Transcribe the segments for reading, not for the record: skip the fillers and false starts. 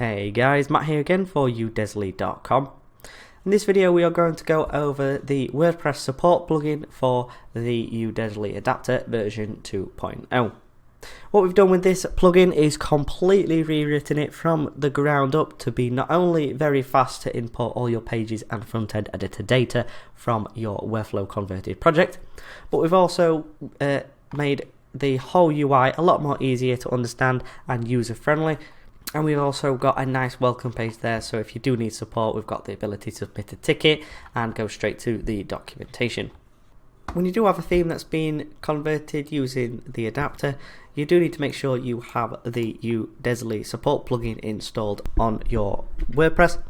Hey guys, Matt here again for Udesly.com. In this video we are going to go over the WordPress support plugin for the Udesly adapter version 2.0. What we've done with this plugin is completely rewritten it from the ground up to be not only very fast to import all your pages and front-end editor data from your Webflow converted project, but we've also made the whole UI a lot more easier to understand and user-friendly. And we've also got a nice welcome page there, so if you do need support, we've got the ability to submit a ticket and go straight to the documentation. When you do have a theme that's been converted using the adapter, you do need to make sure you have the Udesly support plugin installed on your WordPress.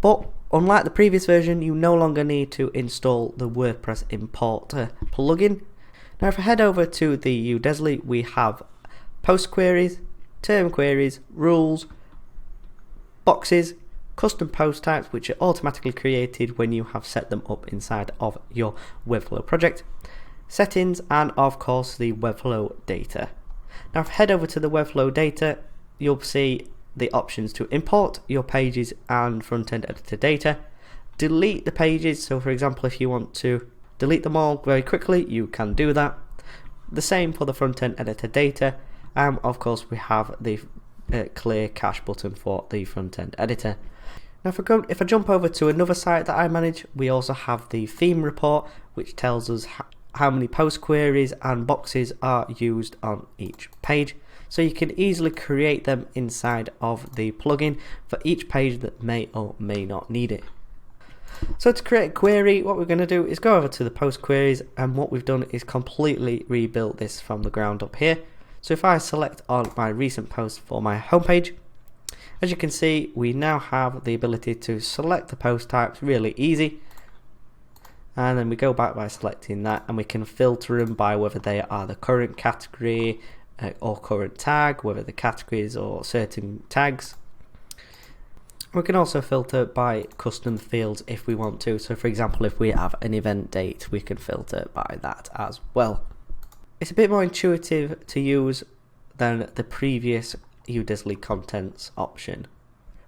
But unlike the previous version, you no longer need to install the WordPress importer plugin. Now if I head over to the Udesly, we have post queries, term queries, rules, boxes, custom post types which are automatically created when you have set them up inside of your Webflow project, settings, and of course the Webflow data. Now if I head over to the Webflow data, you'll see the options to import your pages and front-end editor data, delete the pages, so for example if you want to delete them all very quickly you can do that, the same for the front-end editor data. And of course we have the clear cache button for the front-end editor. Now if I jump over to another site that I manage, we also have the theme report which tells us how many post queries and boxes are used on each page. So you can easily create them inside of the plugin for each page that may or may not need it. So to create a query, what we're going to do is go over to the post queries, and what we've done is completely rebuilt this from the ground up here. So if I select on my recent post for my homepage, as you can see we now have the ability to select the post types really easy, and then we go back by selecting that and we can filter them by whether they are the current category or current tag, whether the categories or certain tags. We can also filter by custom fields if we want to, so for example if we have an event date we can filter by that as well. It's a bit more intuitive to use than the previous Udesly contents option.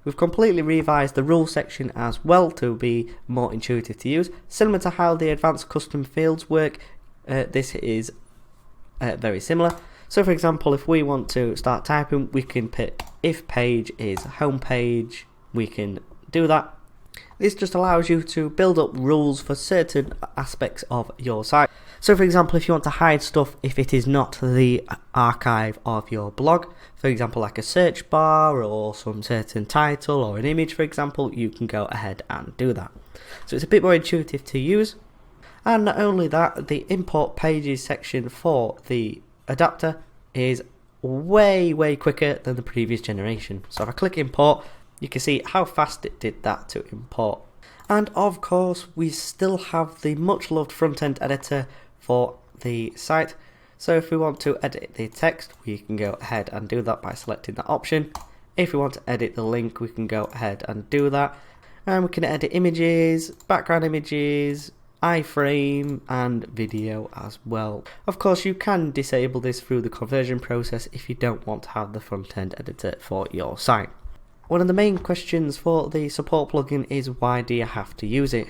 We've completely revised the rule section as well to be more intuitive to use. Similar to how the advanced custom fields work, this is very similar. So for example, if we want to start typing, we can pick if page is home page, we can do that. This just allows you to build up rules for certain aspects of your site. So for example, if you want to hide stuff if it is not the archive of your blog, for example like a search bar or some certain title or an image for example, you can go ahead and do that. So it's a bit more intuitive to use. And not only that, the import pages section for the adapter is way quicker than the previous generation. So if I click import, you can see how fast it did that to import. And of course we still have the much loved front-end editor for the site. So if we want to edit the text, we can go ahead and do that by selecting that option. If we want to edit the link, we can go ahead and do that. And we can edit images, background images, iframe and video as well. Of course you can disable this through the conversion process if you don't want to have the front-end editor for your site. One of the main questions for the support plugin is why do you have to use it?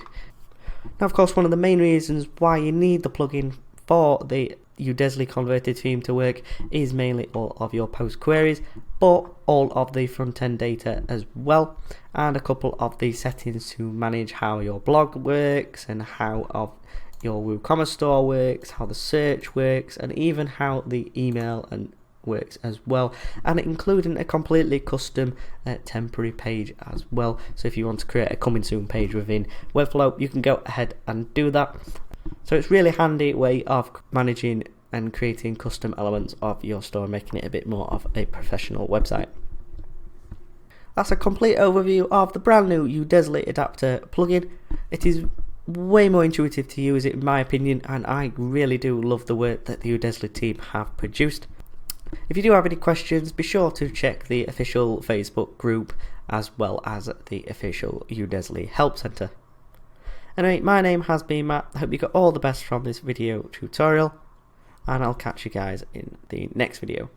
Now of course one of the main reasons why you need the plugin for the Udesly converted theme to work is mainly all of your post queries, but all of the front end data as well, and a couple of the settings to manage how your blog works and how of your WooCommerce store works, how the search works, and even how the email and works as well, and including a completely custom temporary page as well. So if you want to create a coming soon page within Webflow, you can go ahead and do that. So it's really handy way of managing and creating custom elements of your store, making it a bit more of a professional website. That's a complete overview of the brand new Udesly adapter plugin. It is way more intuitive to use it in my opinion, and I really do love the work that the Udesly team have produced. If you do have any questions, be sure to check the official Facebook group as well as the official Udesly Help Center. Anyway, my name has been Matt. I hope you got all the best from this video tutorial, and I'll catch you guys in the next video.